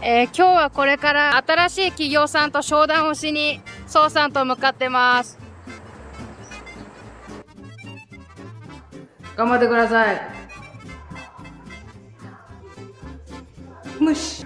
今日はこれから新しい企業さんと商談をしに、宋さんと向かってます。頑張ってください。むし。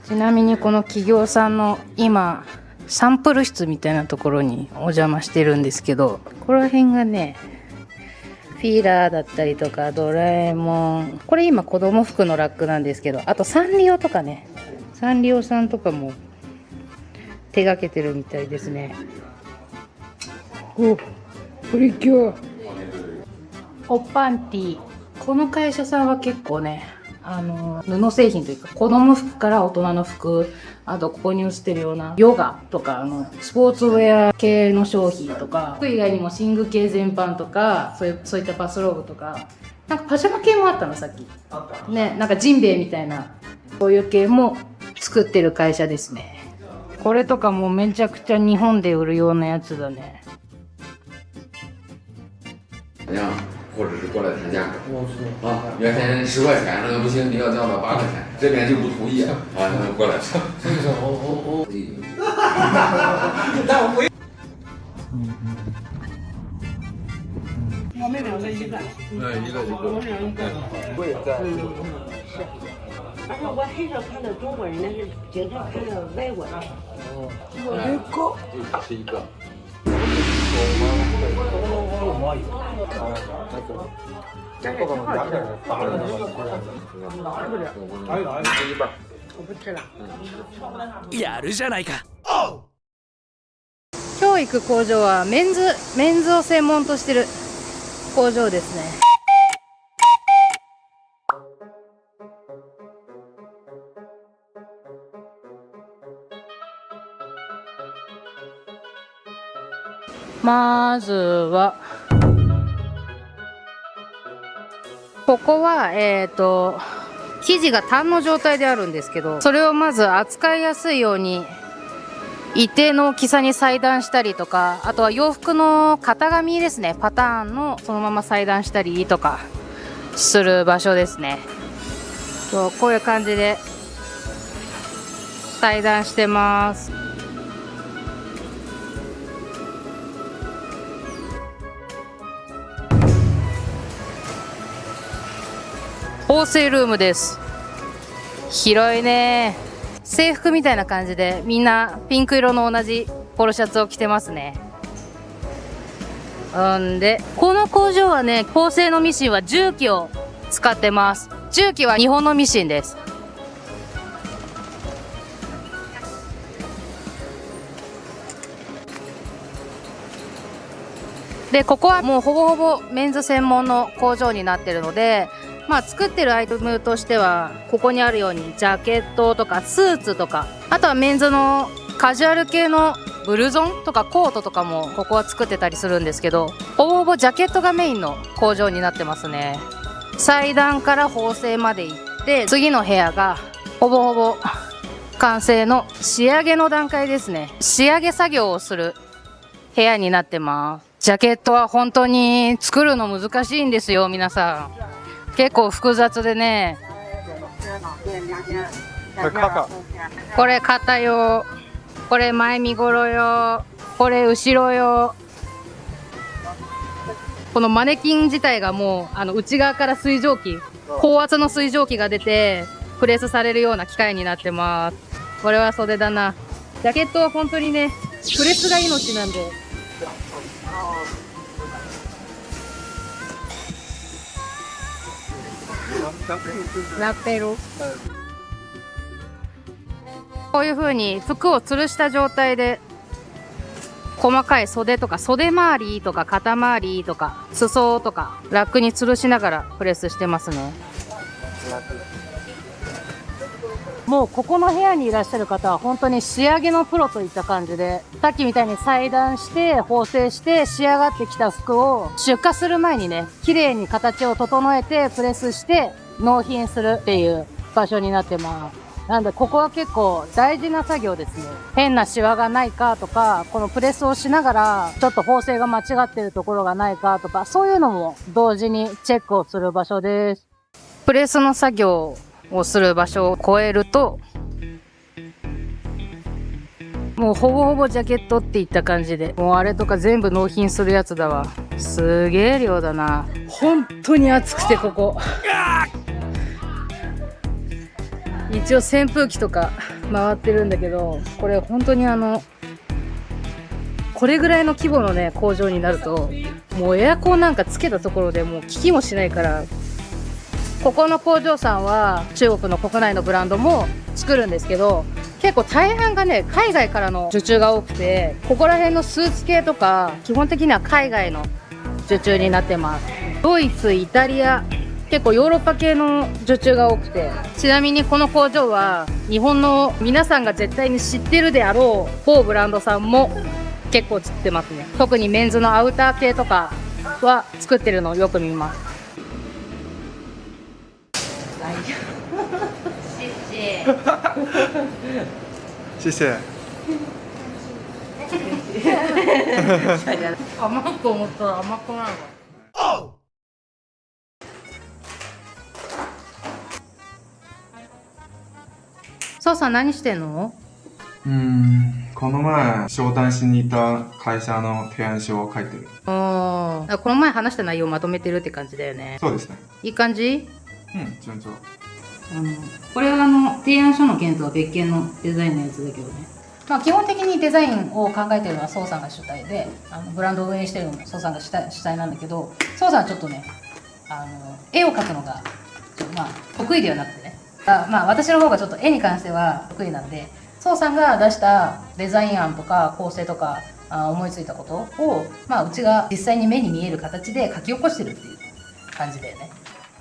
ちなみにこの企業さんの今、サンプル室みたいなところにお邪魔してるんですけど、この辺がね、フィーラーだったりとか、ドラえもん。これ今子供服のラックなんですけど、あとサンリオとかね。サンリオさんとかも手がけてるみたいですね。お、プリキュア。おパンティ。この会社さんは結構ね、布製品というか、子供服から大人の服、あとここに映ってるようなヨガとか、スポーツウェア系の商品とか、服以外にも寝具系全般とか、そういったバスローブとか、なんかパジャマ系もあったの、さっき。ね、なんかジンベエみたいな、そういう系も作ってる会社ですね。これとかもめちゃくちゃ日本で売るようなやつだね。或者是过来谈价格啊，原先10块钱那个不行，你要降到8块钱，这边就不同意啊，过来。但我回。我们两个一个。一个。我们俩一个。贵在。是。然后我很少看到中国人，但是经常看到外国人。一个。是一个。やるじゃないか。今日行く工場はメンズを専門としてる工場ですね。まずはここは生地が単の状態であるんですけど、それをまず扱いやすいように一定の大きさに裁断したりとか、あとは洋服の型紙ですね、パターンのそのまま裁断したりとかする場所ですね。こういう感じで裁断してます。縫製ルームです。広いね。制服みたいな感じでみんなピンク色の同じポロシャツを着てますね。んでこの工場はね、縫製のミシンは重機を使ってます。重機は日本のミシンです。でここはもうほぼほぼメンズ専門の工場になってるので、作ってるアイテムとしてはここにあるようにジャケットとかスーツとか、あとはメンズのカジュアル系のブルゾンとかコートとかもここは作ってたりするんですけど、ほぼほぼジャケットがメインの工場になってますね。裁断から縫製まで行って、次の部屋がほぼほぼ完成の仕上げの段階ですね。仕上げ作業をする部屋になってます。ジャケットは本当に作るの難しいんですよ、皆さん。結構複雑でね。これ肩用、これ前身頃用、これ後ろ用。このマネキン自体がもう内側から水蒸気、高圧の水蒸気が出てプレスされるような機械になってます。これは袖だな。ジャケットは本当にね、プレスが命なんで。ラッペル。こういう風に服を吊るした状態で細かい袖とか袖周りとか肩周りとか裾とかラックに吊るしながらプレスしてますね。もうここの部屋にいらっしゃる方は本当に仕上げのプロといった感じで、さっきみたいに裁断して縫製して仕上がってきた服を出荷する前にね、綺麗に形を整えてプレスして納品するっていう場所になってます。なんでここは結構大事な作業ですね。変なシワがないかとか、このプレスをしながらちょっと縫製が間違ってるところがないかとか、そういうのも同時にチェックをする場所です。プレスの作業をする場所を超えるともうほぼほぼジャケットっていった感じで、もうあれとか全部納品するやつだわ。すげえ量だな。本当に暑くてここ。一応扇風機とか回ってるんだけど、これ本当にこれぐらいの規模のね工場になると、もうエアコンなんかつけたところでもう効きもしないから。ここの工場さんは中国の国内のブランドも作るんですけど、結構大半がね海外からの受注が多くて、ここら辺のスーツ系とか基本的には海外の受注になってます。ドイツ、イタリア、結構ヨーロッパ系の受注が多くて、ちなみにこの工場は日本の皆さんが絶対に知ってるであろう某ブランドさんも結構作ってますね。特にメンズのアウター系とかは作ってるのをよく見ます。谢谢。甘く思ったら甘くないわ。そうさん何してんの？この前商談しに行った会社の提案書を書いてる。この前話した内容をまとめてるって感じだよね。そうですね。いい感じ？順調。これは提案書の件とは別件のデザインのやつだけどね。まあ基本的にデザインを考えてるのは宋さんが主体で、ブランドを運営してるのも宋さんが主体なんだけど、宋さんはちょっとね、絵を描くのがまあ得意ではなくてね。まあ私の方がちょっと絵に関しては得意なんで、宋さんが出したデザイン案とか構成とか思いついたことを、まあうちが実際に目に見える形で書き起こしてるっていう感じだよね。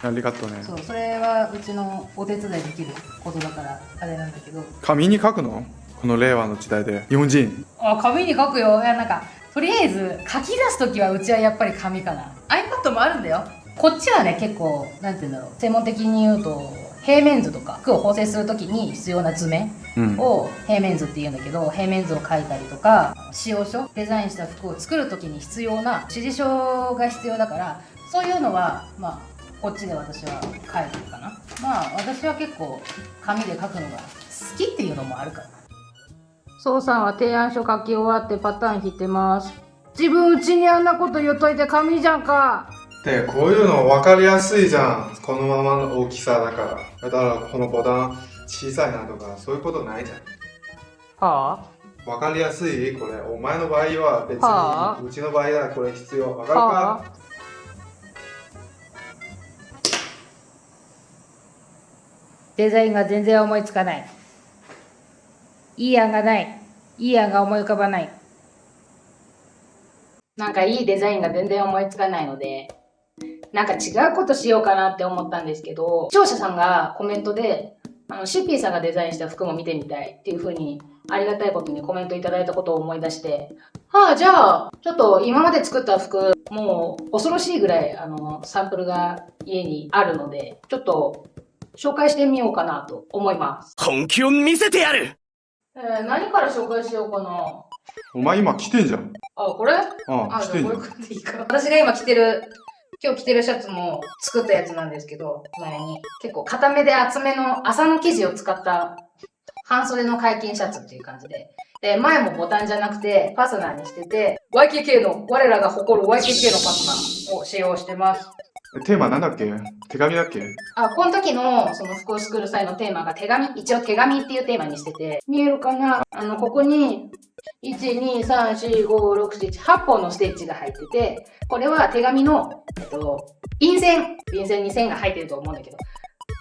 ありがとうね。そう、それはうちのお手伝いできることだからあれなんだけど。紙に書くの？この令和の時代で日本人。紙に書くよ。いや、なんかとりあえず書き出すときはうちはやっぱり紙かな。 iPad もあるんだよ。こっちはね結構なんて言うんだろう、専門的に言うと平面図とか服を縫製するときに必要な図面を平面図って言うんだけど、平面図を書いたりとか、仕様書、デザインした服を作るときに必要な指示書が必要だから、そういうのはまあこっちで私は書いてるかな。まあ私は結構紙で書くのが好きっていうのもあるから。宋さんは提案書書き終わってパターン引いてます。自分うちにあんなこと言っといて紙じゃんか。で、こういうの分かりやすいじゃん。このままの大きさだから。だからこのボタン小さいなとかそういうことないじゃん。はあ？分かりやすいこれ。お前の場合は別に、はあ、うちの場合はこれ必要。分かるか？はあ、デザインが全然思いつかない。いい案がない。いい案が思い浮かばない。なんかいいデザインが全然思いつかないので、なんか違うことしようかなって思ったんですけど、視聴者さんがコメントで、シッピーさんがデザインした服も見てみたいっていう風にありがたいことにコメントいただいたことを思い出して、じゃあちょっと今まで作った服もう恐ろしいぐらいサンプルが家にあるので、ちょっと紹介してみようかなと思います。本気を見せてやる。何から紹介しようかな。お前今着てんじゃん。これ？着てんじゃん。私が今今日着てるシャツも作ったやつなんですけど、前に結構固めで厚めの麻の生地を使った半袖の解禁シャツっていう感じで、前もボタンじゃなくてファスナーにしてて、YKK の我らが誇る YKK のファスナーを使用してます。テーマなんだっけ？手紙だっけ？この時のその服を作る際のテーマが手紙、一応手紙っていうテーマにしてて、見えるかな？ここに1、2、3、4、5、6、7、8本のステッチが入ってて、これは手紙の、便箋2線が入ってると思うんだけど、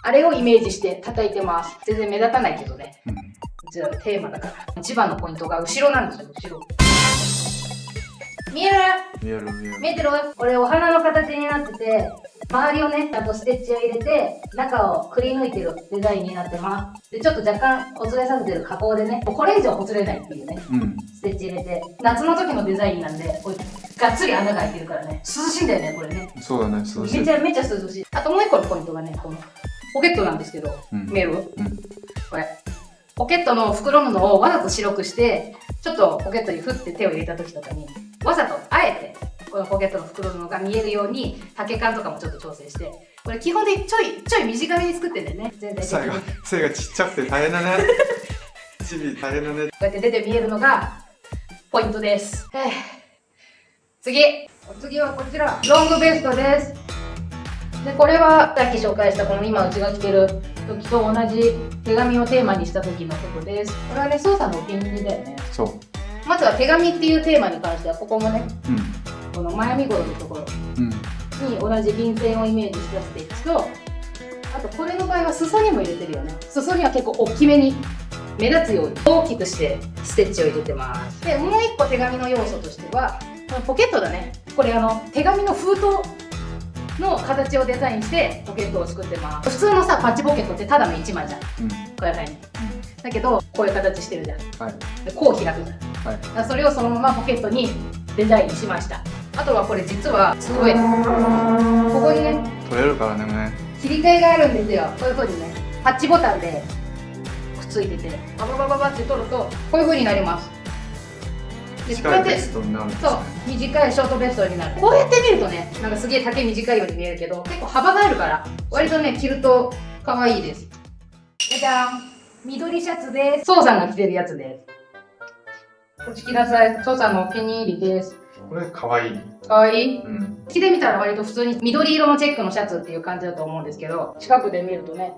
あれをイメージして叩いてます。全然目立たないけどね。じゃあテーマだから。一番のポイントが後ろなんですよ、後ろ。見える？見えてる？これお花の形になってて、周りをね、ちゃんとステッチを入れて、中をくり抜いてるデザインになってます。で、ちょっと若干ほつれさせてる加工でね、これ以上ほつれないっていうね、ステッチ入れて、夏の時のデザインなんで、がっつり穴が開いてるからね、涼しいんだよね、これね。そうだね、涼しい。めちゃめちゃ涼しい。あともう一個のポイントがね、このポケットなんですけど、見える？これ。ポケットの袋布をわざと白くして、ちょっとポケットにふって手を入れた時とかに、わざとあえてこのポケットの袋布が見えるように丈感とかもちょっと調整して、これ基本的にちょい短めに作ってんだよね。全体的に背がちっちゃくて大変だね。チビ大変だね。こうやって出て見えるのがポイントです。次はこちら、ロングベストです。で、これはさっき紹介したこの今うちが着てる時と同じ手紙をテーマにした時のことです。これはね、ソウさんのお気に入りだよね。そう。まずは手紙っていうテーマに関しては、ここもね、うん。この前身頃のところうん。に同じ便箋をイメージしたステッチと、あとこれの場合は裾にも入れてるよね。裾には結構大きめに目立つように大きくしてステッチを入れてます。で、もう一個手紙の要素としては、このポケットだね。これ手紙の封筒の形をデザインしてポケットを作ってます。普通のさ、パッチポケットってただの1枚じゃん。こういうふうに。だけど、こういう形してるじゃん。はい。でこう開くじゃん。はい。だからそれをそのままポケットにデザインしました。あとはこれ実はすごい、ここにね、取れるからね。切り替えがあるんですよ。こういう風にね、タッチボタンでくっついてて、バババババって取ると、こういう風になります。で、こうやって、ベストになるんですね。そう、短いショートベストになる。こうやって見るとね、なんかすげえ丈短いように見えるけど、結構幅があるから、割とね、着ると可愛いです。じゃじゃん、緑シャツです。ソウさんが着てるやつです。こっち着なさい。ソウさんのお気に入りです。これかわいい。かわいい？うん。着てみたら割と普通に緑色のチェックのシャツっていう感じだと思うんですけど、近くで見るとね、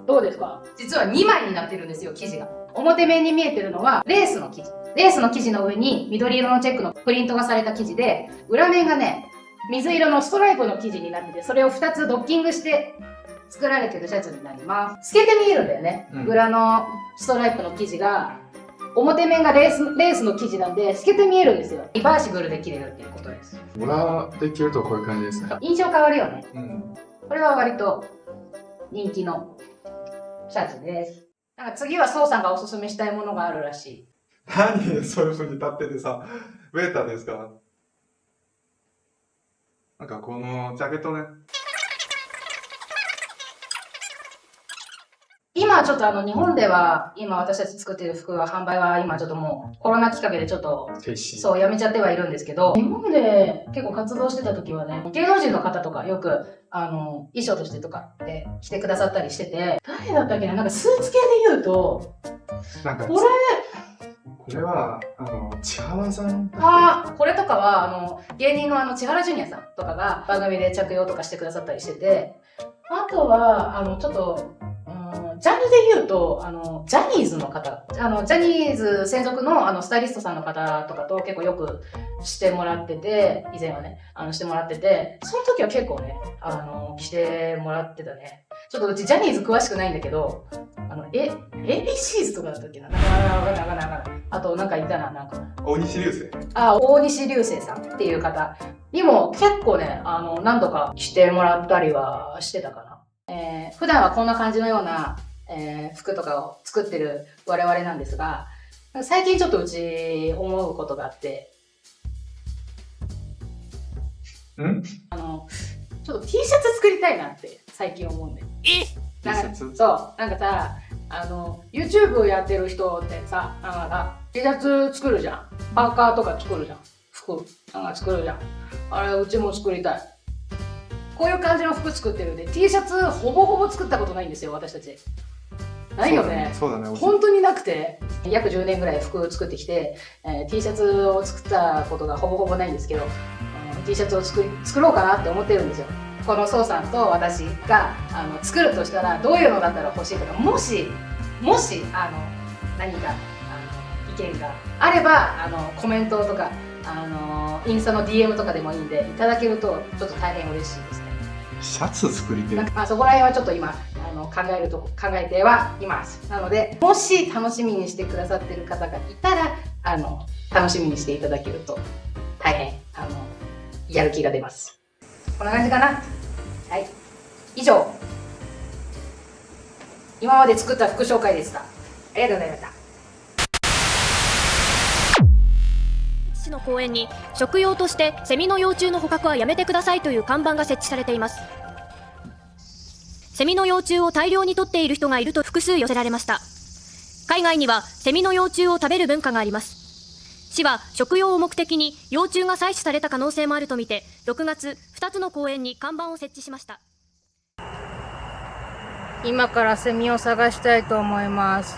どうですか？実は2枚になってるんですよ、生地が。表面に見えてるのはレースの生地。レースの生地の上に緑色のチェックのプリントがされた生地で、裏面がね、水色のストライプの生地になってて、それを2つドッキングして作られてるシャツになります。透けて見えるんだよね。裏のストライプの生地が、表面がレースの生地なんで透けて見えるんですよ。リバーシブルで着れるっていうことです。裏で着るとこういう感じですね。印象変わるよね。うん。これは割と人気のシャツです。なんか次はソウさんがおすすめしたいものがあるらしい。何そういう風に立っててさ、ウェーターですか？なんかこのジャケットね。今ちょっと日本では今私たち作ってる服は販売は今ちょっともうコロナきっかけでちょっと停止。そうやめちゃってはいるんですけど、日本で結構活動してた時はね、芸能人の方とかよく衣装としてとかで着てくださったりしてて、誰だったっけな、なんかスーツ系で言うとなんかこれは千原さん。これとかは芸人の千原ジュニアさんとかが番組で着用とかしてくださったりしてて、あとはちょっとジャンルで言うとジャニーズの方、ジャニーズ専属のスタイリストさんの方とかと結構よくしてもらってて、以前はねしてもらってて、その時は結構ね着てもらってたね。ちょっとうちジャニーズ詳しくないんだけど、ABCs とかだったっけな、なかなかあとなんかいたな、なんか大西流星。大西流星さんっていう方にも結構ね何度か着てもらったりはしてたかな。普段はこんな感じのような、服とかを作ってる我々なんですが、最近ちょっとうち思うことがあって、ちょっと T シャツ作りたいなって最近思うんだよ。T シャツ？そう、なんかさ、YouTube をやってる人ってさ、なんか T シャツ作るじゃん。パーカーとか作るじゃん。服なんか作るじゃん。あれ、うちも作りたい。こういう感じの服作ってるんで、T シャツほぼほぼ作ったことないんですよ、私たち。ないよね。そうだね。本当になくて、約10年ぐらい服を作ってきて、T シャツを作ったことがほぼほぼないんですけど、T シャツを作ろうかなって思ってるんですよ。このソウさんと私が作るとしたらどういうのだったら欲しいとか、もし何か意見があればコメントとかインスタの DM とかでもいいんでいただけるとちょっと大変嬉しいですね。シャツ作りてる。そこら辺はちょっと今考えてはいます。なのでもし楽しみにしてくださってる方がいたら楽しみにしていただけると大変やる気が出ます。こんな感じかな。はい、以上今まで作った服紹介でした。ありがとうございました。市の公園に食用としてセミの幼虫の捕獲はやめてくださいという看板が設置されています。セミの幼虫を大量に取っている人がいると複数寄せられました。海外にはセミの幼虫を食べる文化があります。市は食用を目的に幼虫が採取された可能性もあるとみて、6月2つの公園に看板を設置しました。今からセミを探したいと思います。